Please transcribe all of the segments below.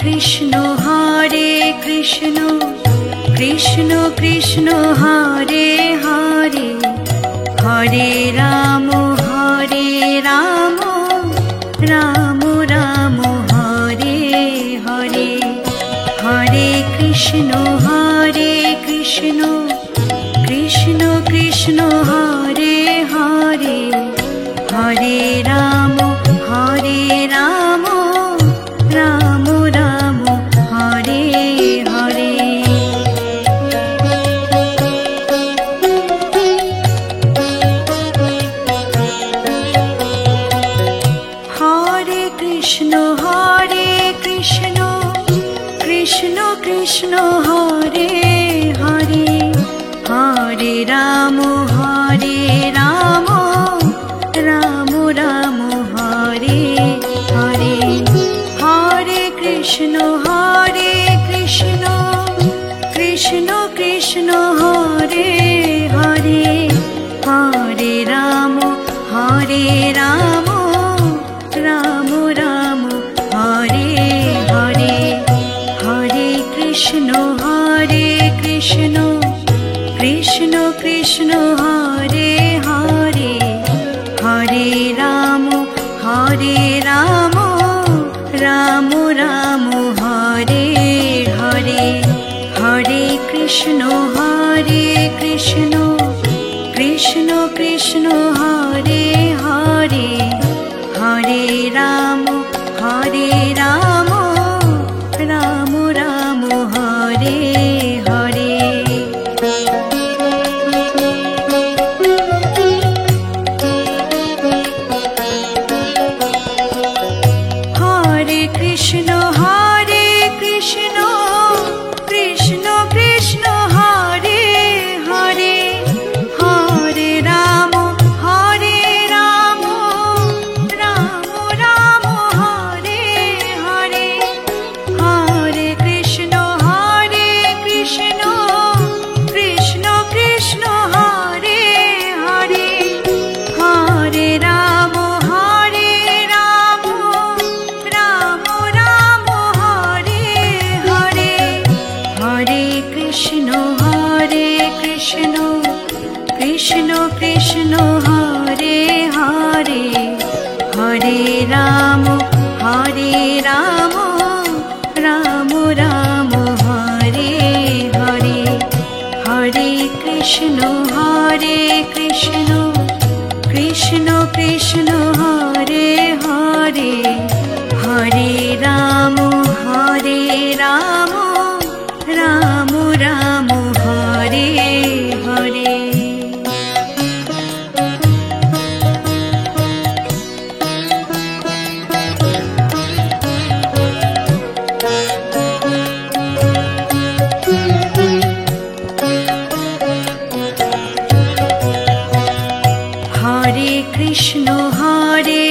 Krishna Krishna Krishna Hare Hare Hare Ram Ram Ram Hare Hare Hare Krishna Krishna Krishna Hare Hare Hare Ram Ram Ram Hare Hare Hare Krishna Krishna Krishna Hare Hare Hare Ram Ram Ram Hare Hare Hare Krishna Krishna Krishna Hare Hare Hare Ram Ram Ram Hare Hare Hare Krishna Krishna Krishna Hare Hare Hare Ram Ram Ram Hare Hare Hare Krishna Krishna Krishna Hare Hare Hare Ram Ram Ram Hare Hare Hare Krishna Krishna Krishna Hare Hare Hare Ram Ram Ram Hare Hare Hare Krishna Krishna Krishna Hare Hare Hare Ram Ram Hare Hare Hare Krishna Krishna Hare Hare Hare Ram Ram Hare Hare Hare Krishna Krishna Krishna Hare Hare Hare Ram Ram Hare Hare Hare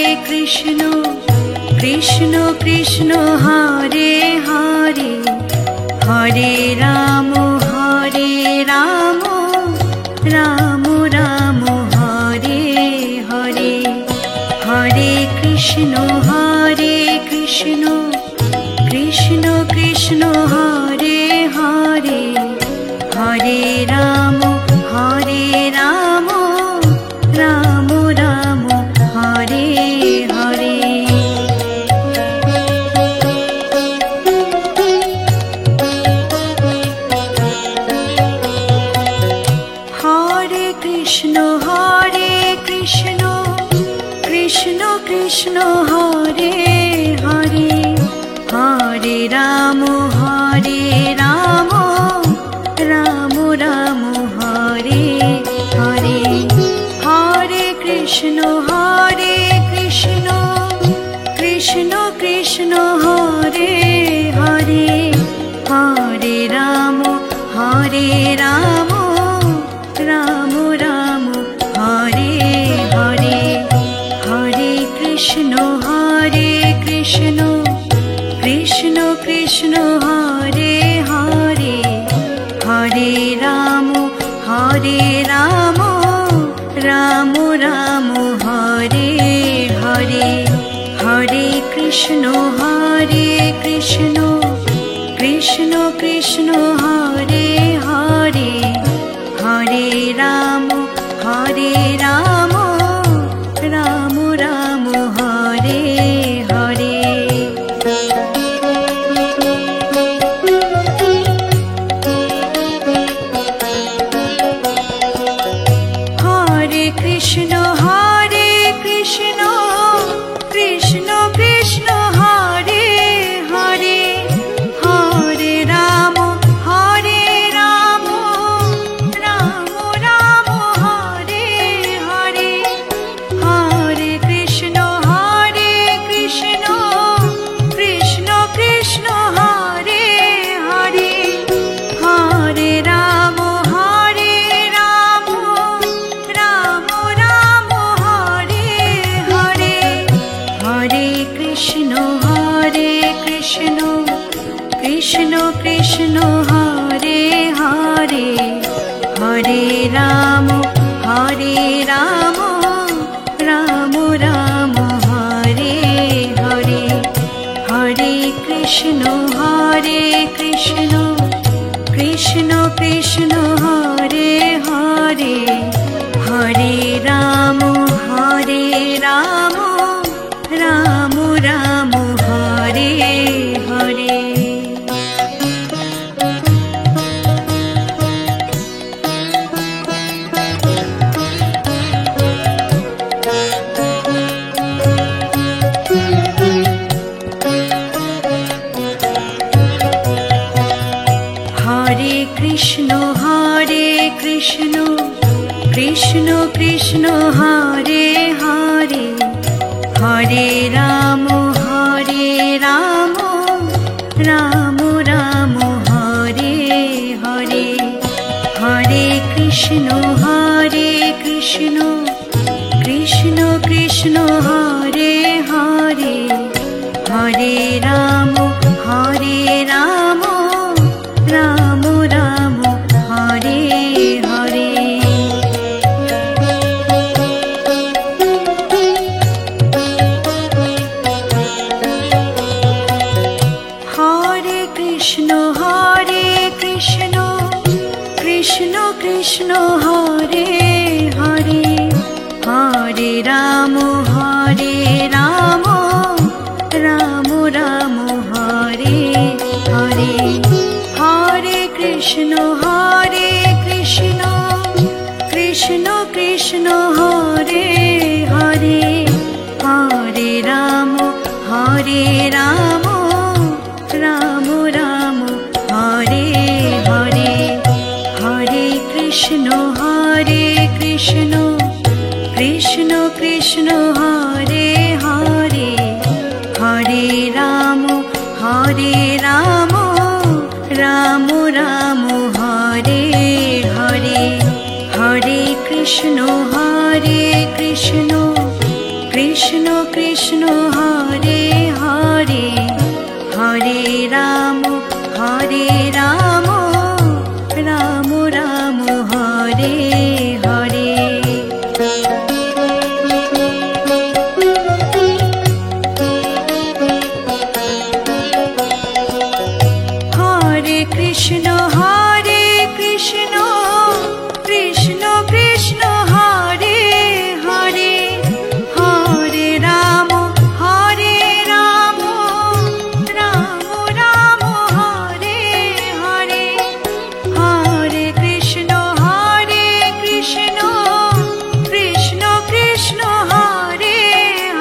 Krishna Krishna Hare Hare Hare Ram Ram Hare Hare Hare Krishna Krishna Krishna Hare Hare Hare Ram Ram Hare Hare Hare Krishna Krishna Hare Hare Hare Ram Ram Hare Hare Hare Krishna Krishna Hare Hare Hare Ram Ram Hare Hare Hare Krishna Krishna Hare Hare Hare Ram Ram Hare Hare Hare Krishna Krishna Krishna Hare Hare Hare Ram Ram Ram Hare Hare Hare Krishna Krishna Krishna Hare Hare Hare Ram Ram Ram Hare Hare Hare Krishna Krishna Krishna Hare Hare Hare Ram Ram Ram Hare Hare Hare Krishna Krishna Krishna Hare Hare Hare Ram Ram Ram Hare Hare Hare Krishna Krishna Krishna Hare Hare Hare Ram Ram Ram Hare Hare Hare Krishna Krishna Krishna Hare Hare Hare Ram Ram Ram Hare Hare Hare Krishna Krishna Krishna Hare Hare Hare Ram Ram Ram Hare Hare Hare Krishna Krishna Krishna Hare Hare Hare Ram Ram Ram Hare Hare Hare Krishna Krishna Krishna Hare Hare Hare Ram Ram Ram Hare Hare Hare Krishna Krishna Krishna Hare Hare Hare Ram Ram Ram Hare Hare Hare Krishna Krishna Krishna Hare Hare Hare Ram Ram Ram Hare Hare Hare Krishna Krishna Krishna Hare Hare Hare Ram Ram Ram Hare Hare Hare Krishna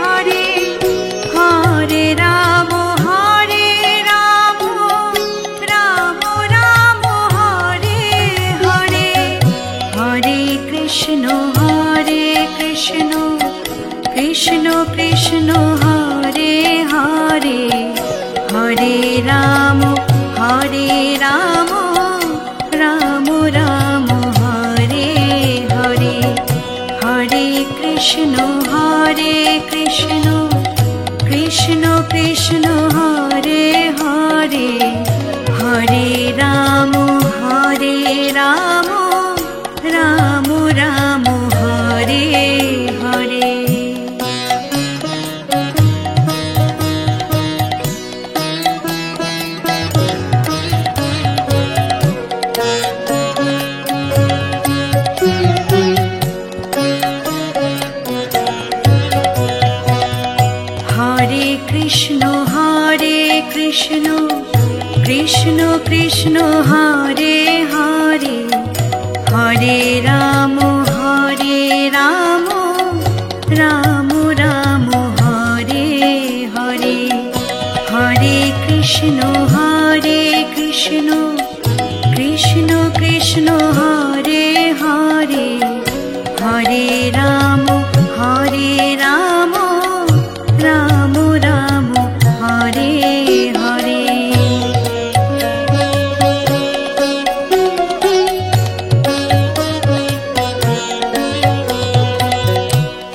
Krishna Krishna Hare Hare Hare Ram Ram Hare Hare Hare Krishna Krishna Krishna Hare Hare Hare Ram Ram Ram Hare Hare Hare Krishna Krishna Krishna Hare Hare Hare Ram Ram Hare Hare Krishna Krishna Krishna Hare Hare Hare Ram Ram Ram Hare Hare Hare Krishna Krishna Krishna Hare Hare Hare Ram Ram Ram Hare Hare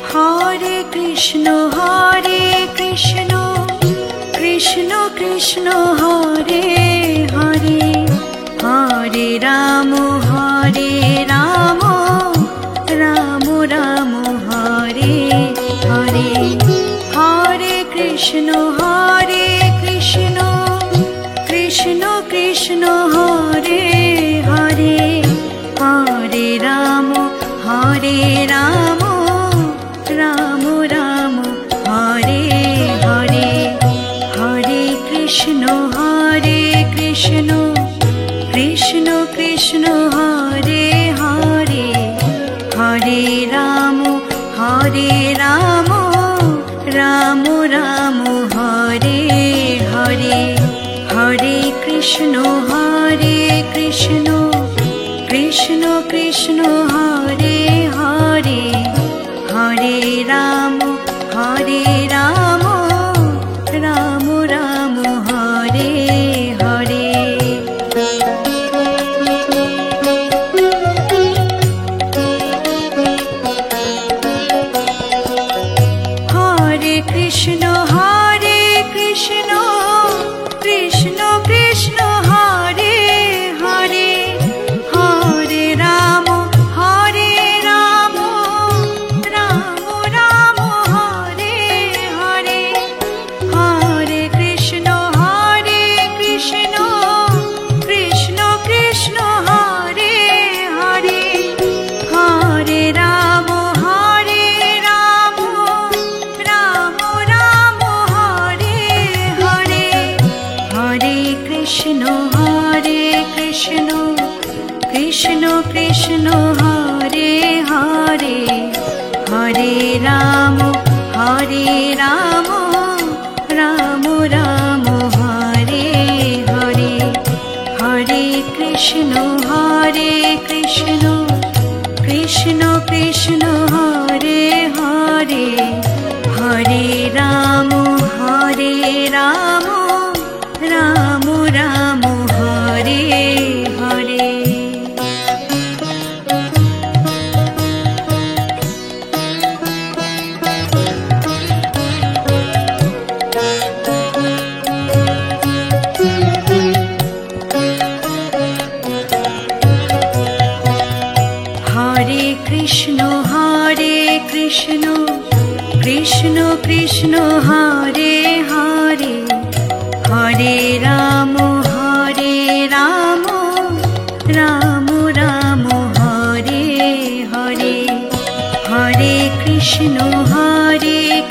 Hare Krishna Krishna Krishna Hare Hare Hare Ram Ram Ram Hare Hare Hare Krishna Krishna Krishna Hare Hare Hare Ram Ram Ram Hare Hare Hare Krishna Krishna Krishna Hare Hare Hare Ram Ram Ram Hare Hare Hare Krishna Krishna Krishna Hare Hare Hare Ram Ram Ram Hare Hare Hare Krishna Krishna Krishna Hare Hare Hare Ram Ram Ram Hare Hare Hare Krishna Krishna Krishna Hare Hare Hare Ram Ram Hare Hare Hare Krishna Krishna Hare Hare Hare Ram Ram Ram Hare Hare Hare Krishna Krishna Krishna Hare Hare Hare Ram Ram Ram Hare Hare Hare Krishna Krishna Hare Hare Hare Ram Ram Ram Hare Hare Hare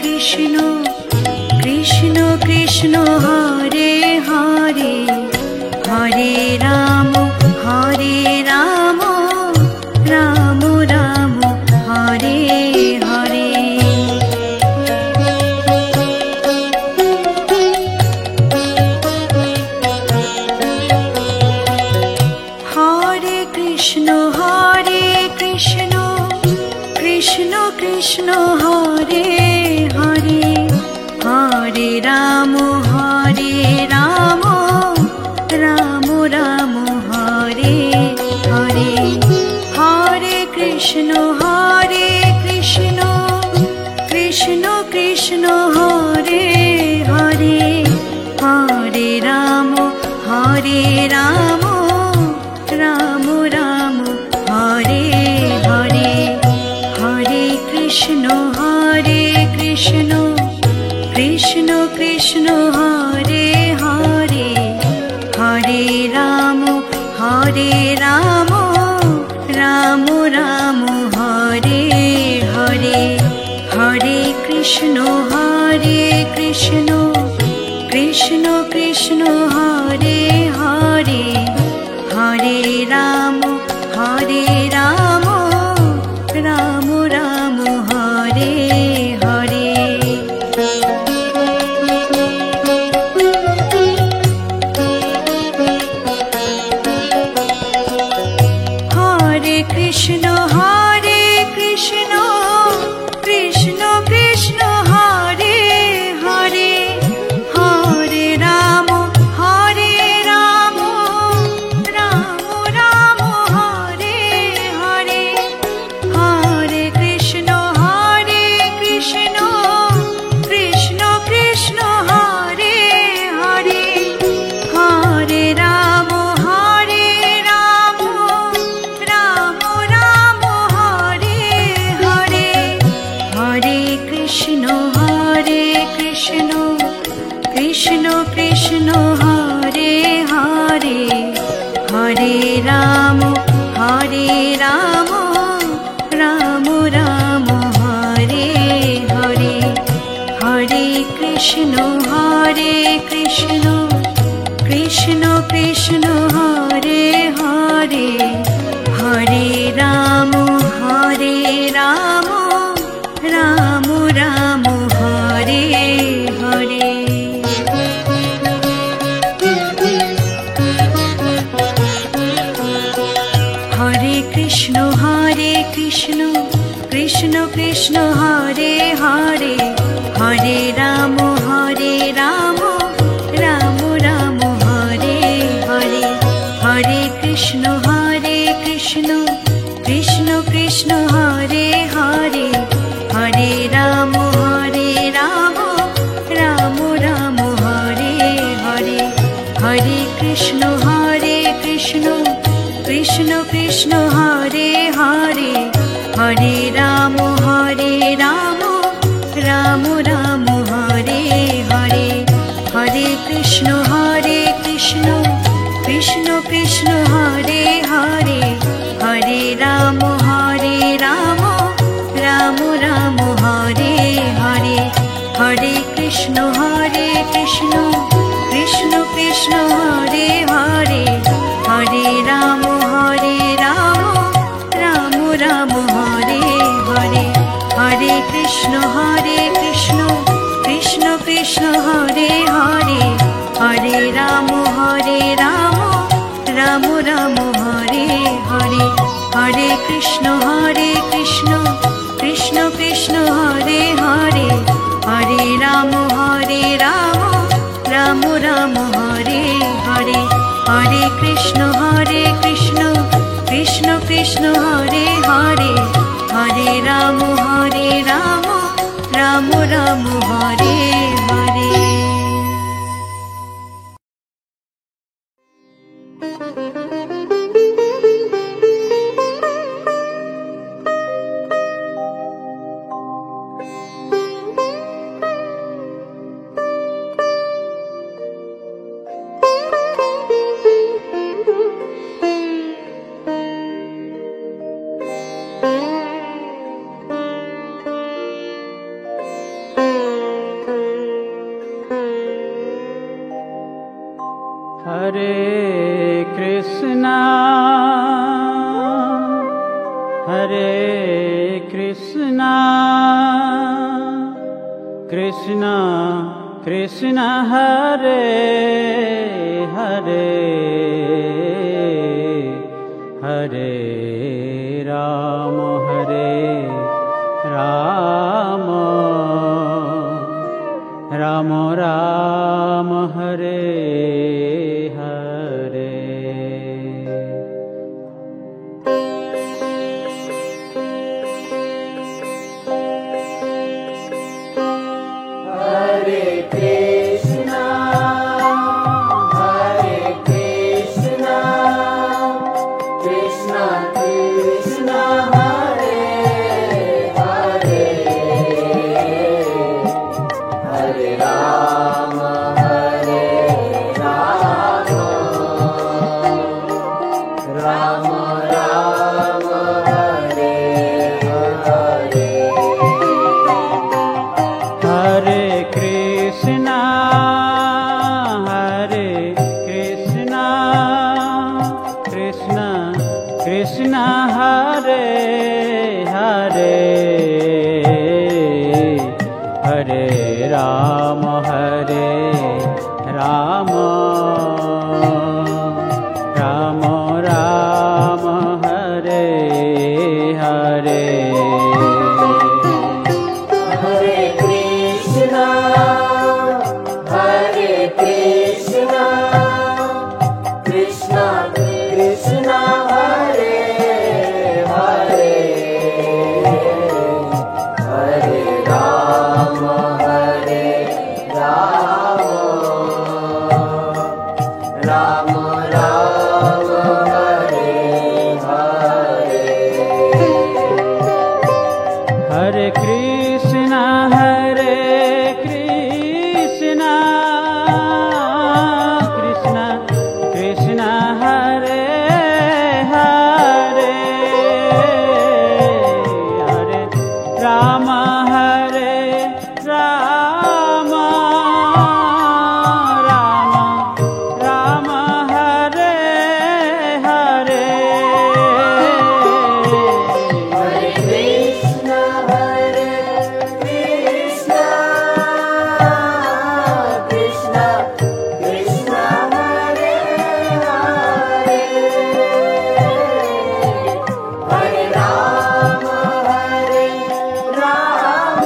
Krishna Krishna Krishna Hare Hare Hare Ram Ram Ram Hare Hare Hare Krishna Krishna Hare Hare Hare Ram Ram Hare Hare Hare Krishna Krishna Krishna Hare Hare Hare Ram Ram Hare Hare Hare Krishna Krishna Krishna Hare Hare Hare Ram Ram Hare Hare Hare Krishna Krishna Krishna Krishna Hare Hare Hare Ram Ram Ram Hare Hare Hare Krishna Krishna Krishna Hare Hare Hare Ram Ram Ram Hare Hare Hare Krishna Krishna Krishna Hare Hare Hare Ram Ram Ram Hare Hare Hare Krishna Krishna Krishna Hare Hare Hare Ram Ram Ram Hare Hare Hare Krishna Krishna Krishna Hare Hare Hare Ram Ram Ram Hare Hare Hare Krishna Krishna Krishna Hare Hare Hare Ram Ram Ram Hare Hare Hare Krishna Krishna Krishna Hare Hare Hare Ram Ram Ram Hare Hare Hare Krishna Krishna Krishna Hare Hare Hare Ram Ram Ram Hare Hare Hare Krishna Krishna Krishna Hare Hare Hare Ram Ram Ram Hare Hare Hare Krishna Krishna Krishna Hare Hare Hare Ram Ram Hare Hare Hare Krishna Krishna Krishna Hare Hare Hare Ram Ram Hare Hare Hare Krishna Krishna Krishna Hare Hare Hare Ram Ram Hare Hare Hare Krishna Krishna Krishna Hare Hare Hare Ram Ram Hare Hare Krishna Krishna Hare Hare Hare Ram Ram Ram Hare Hare Hare Rama Ram Ram Ram Hare Hare Hare Krishna Krishna Krishna Hare Hare Hare Ram Ram Ram Hare Hare Hare Krishna Krishna Krishna Hare Hare Hare Ram Ram Ram Hare Hare Hare Krishna Krishna Krishna Hare Hare Hare Ram Ram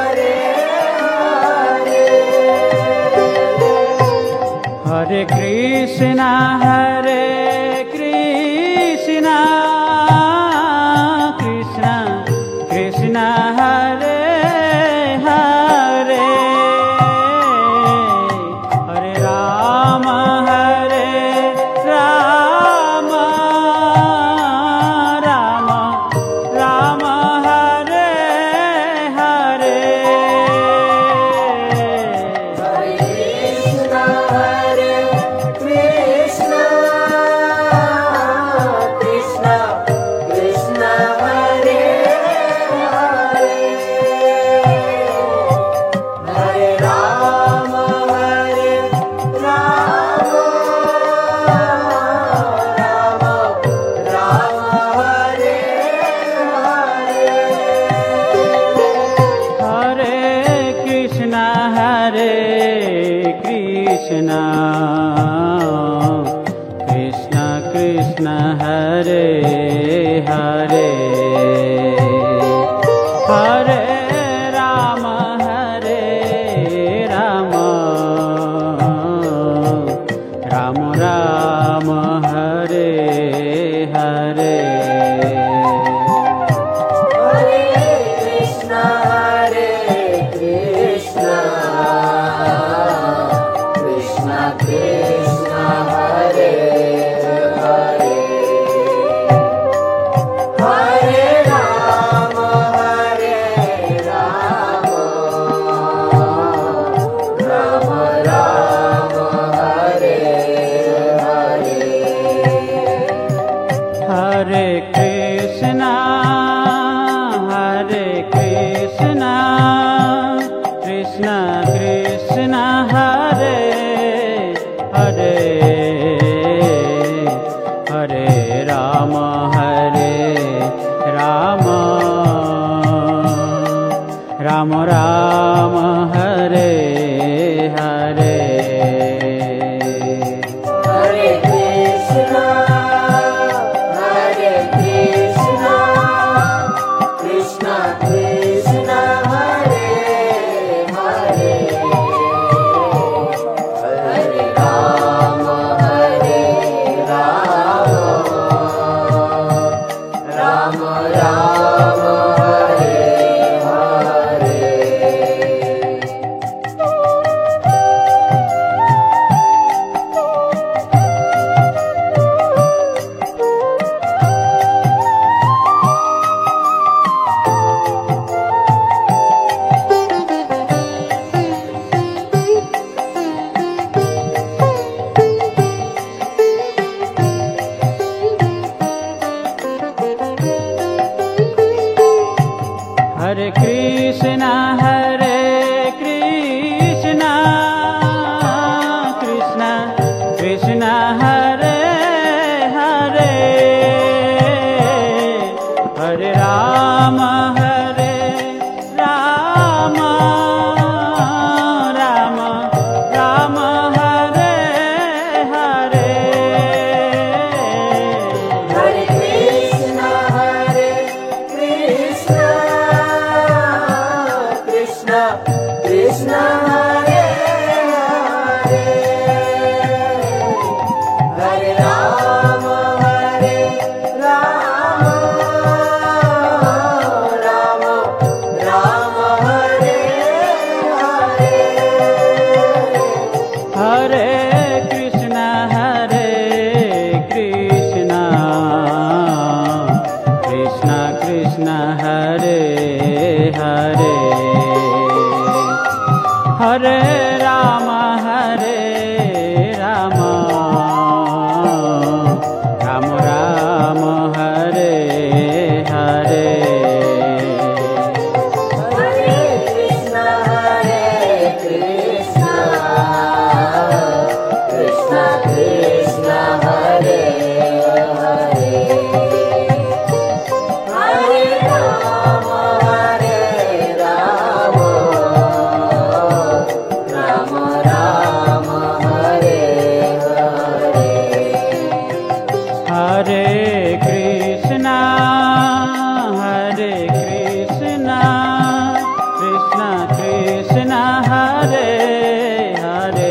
Hare Hare Hare Krishna Krishna Krishna Hare Hare Hare Ram Ram Hare Hare Krishna Krishna Krishna Hare Hare Hare Ram Ram Hare Hare Hare Krishna Krishna Krishna Hare Hare Hare Ram Ram Ram Hare Hare Hare Krishna Krishna Krishna Hare Hare Hare Ram Ram Ram Hare Hare Hare Krishna Krishna Krishna Hare Hare Hare Ram Ram Ram Hare Hare Hare Krishna Krishna Krishna Hare Hare Hare Ram Ram Ram Hare Hare Hare Krishna Krishna Krishna Hare Hare Hare Ram Krishna Hare Hare Hare Rama Rama Rama Hare Hare Hare Krishna Krishna Krishna Hare Hare Hare Rama Rama Rama Hare Hare Hare Krishna Krishna Krishna Hare Hare Hare Rama Rama Rama Hare Hare Hare Krishna Krishna Krishna Hare Hare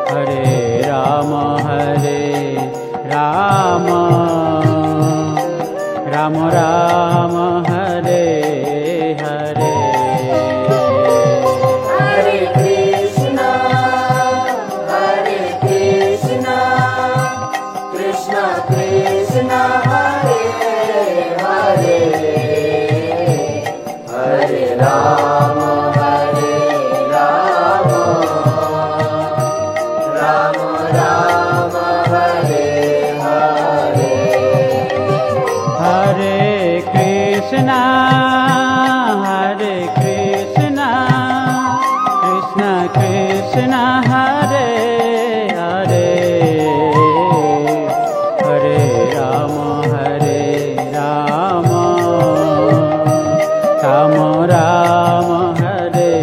Hare Rama Rama Rama Hare Hare Hare Krishna Krishna Krishna Hare Hare Hare Rama Rama Rama Hare Hare Hare Krishna Krishna Krishna Hare Hare Hare Rama Rama Rama Hare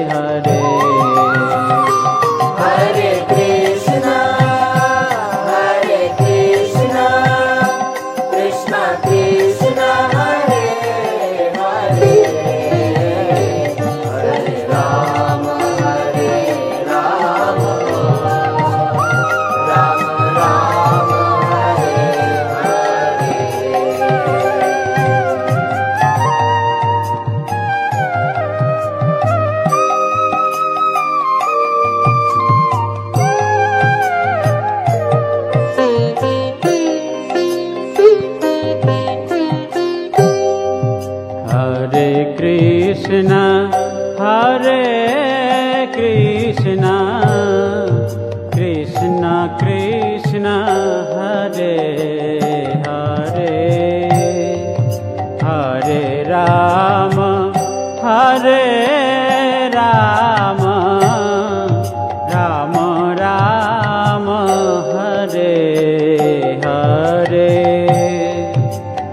Hare Hare Krishna Krishna Krishna Hare Hare Hare Rama Rama Rama Hare Hare Hare Krishna Krishna Krishna Hare Hare Hare Rama Rama Rama Hare Hare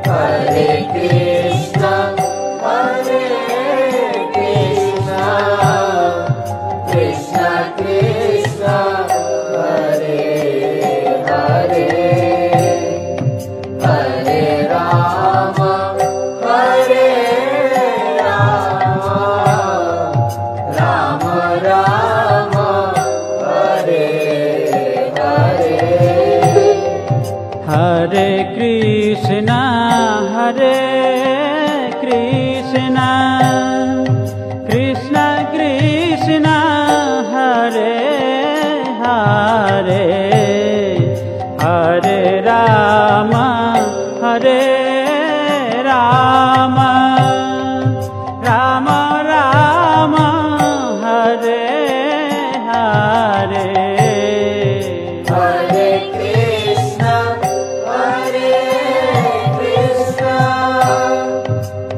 Hare Krishna Krishna Krishna Hare Hare Hare Rama Rama Rama Hare Hare Hare Krishna Krishna Krishna Hare Hare Hare Rama Rama Rama Hare Hare Hare Krishna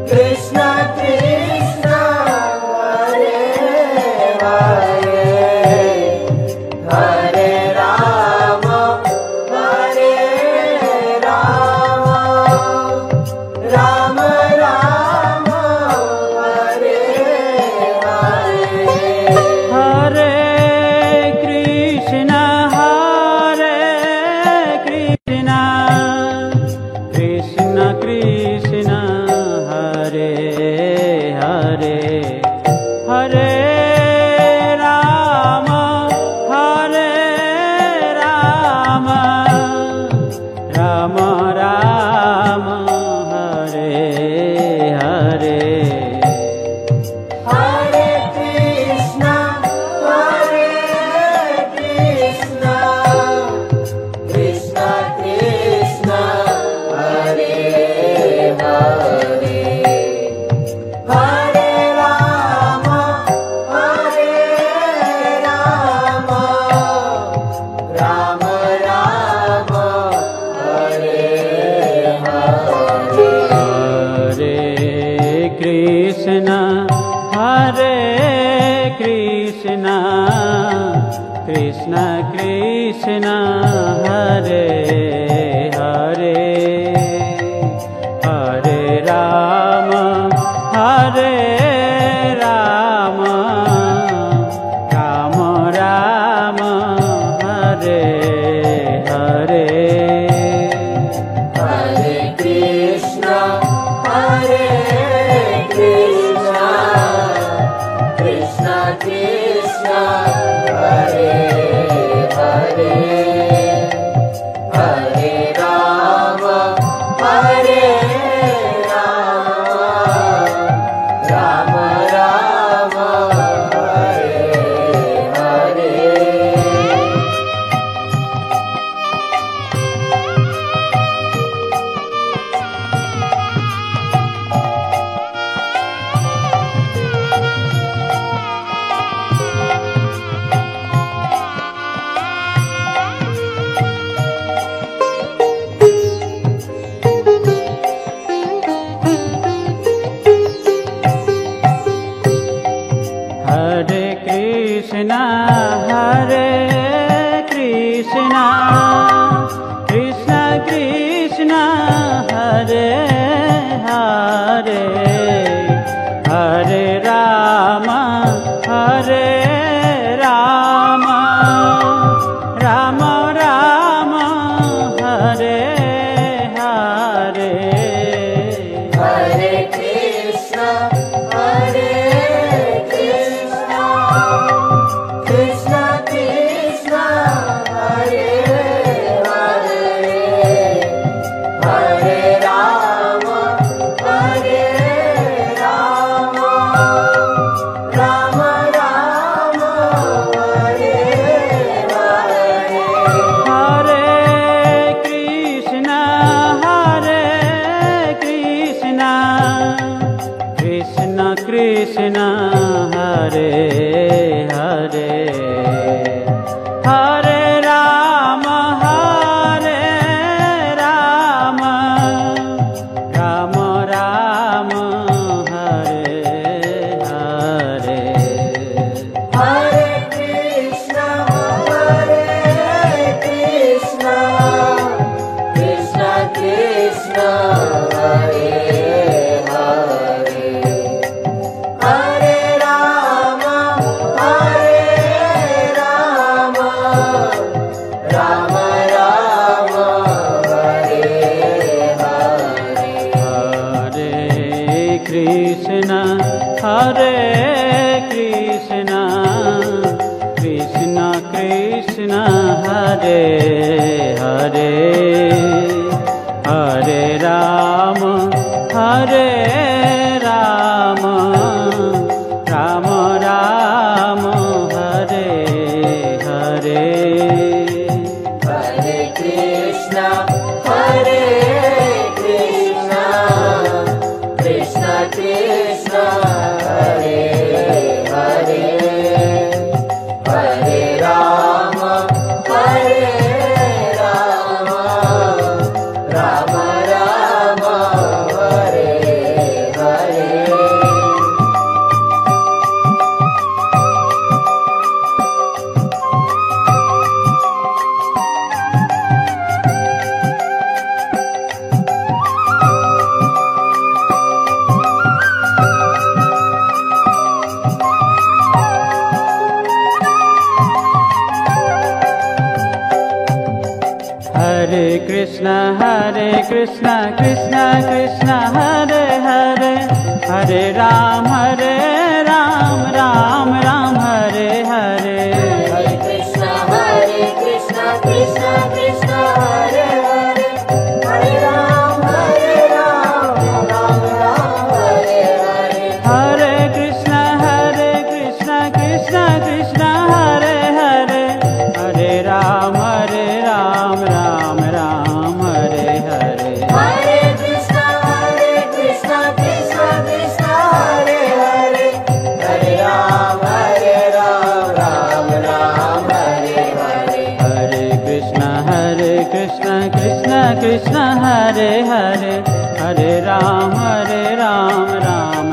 Krishna Krishna Hare Hare Hare Rama Rama Rama Hare Hare Hare Krishna Krishna Krishna Hare Krishna Hare Krishna Krishna Krishna Hare Hare Hare Ram Hare Ram Ram Ram Hare Hare Hare Krishna Krishna Krishna Hare Hare Hare Ram Ram Ram Hare Hare Hare Krishna Krishna Krishna Hare Hare Hare Ram Ram Ram Ram Hare Hare Hare Krishna Krishna Krishna Hare Hare Hare Ram Ram Ram Hare Hare Hare Krishna Krishna Krishna Hare Hare Hare Ram Ram Ram Ram Hare Hare Hare Krishna Krishna Krishna Hare Hare Hare Ram Ram Ram Hare Hare Hare Krishna Krishna Krishna Hare Hare Hare Ram Ram Ram Ram Hare Hare Hare Krishna Krishna Krishna Hare Hare Hare Ram Ram Ram Hare Hare Hare Krishna Krishna Krishna Hare Hare Hare Ram Ram Ram Hare Hare Hare Krishna Krishna Krishna Hare Hare Hare Ram Ram Ram Hare Hare Hare Krishna Krishna Krishna Hare Hare Hare Ram Ram Ram Hare Hare Hare Krishna Krishna Krishna Hare Hare Hare Ram Ram Ram Hare Hare Hare Krishna Krishna Krishna Hare Hare Hare Ram Ram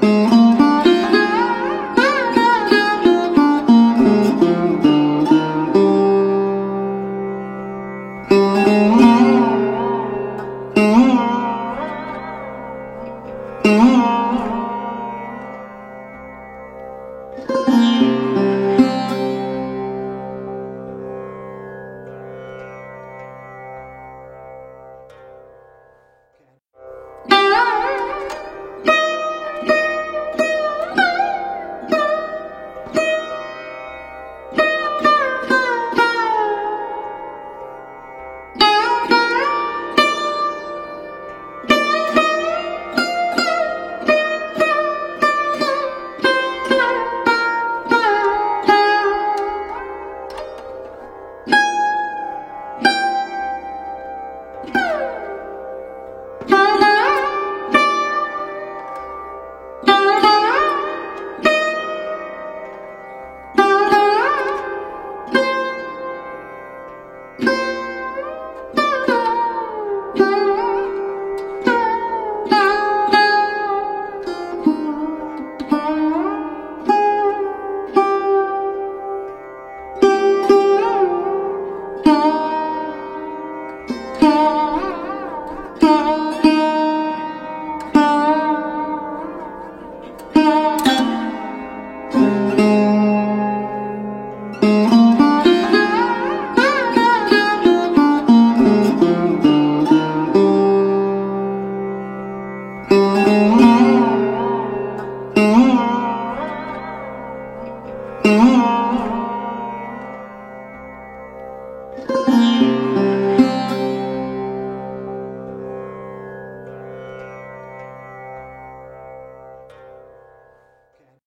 Hare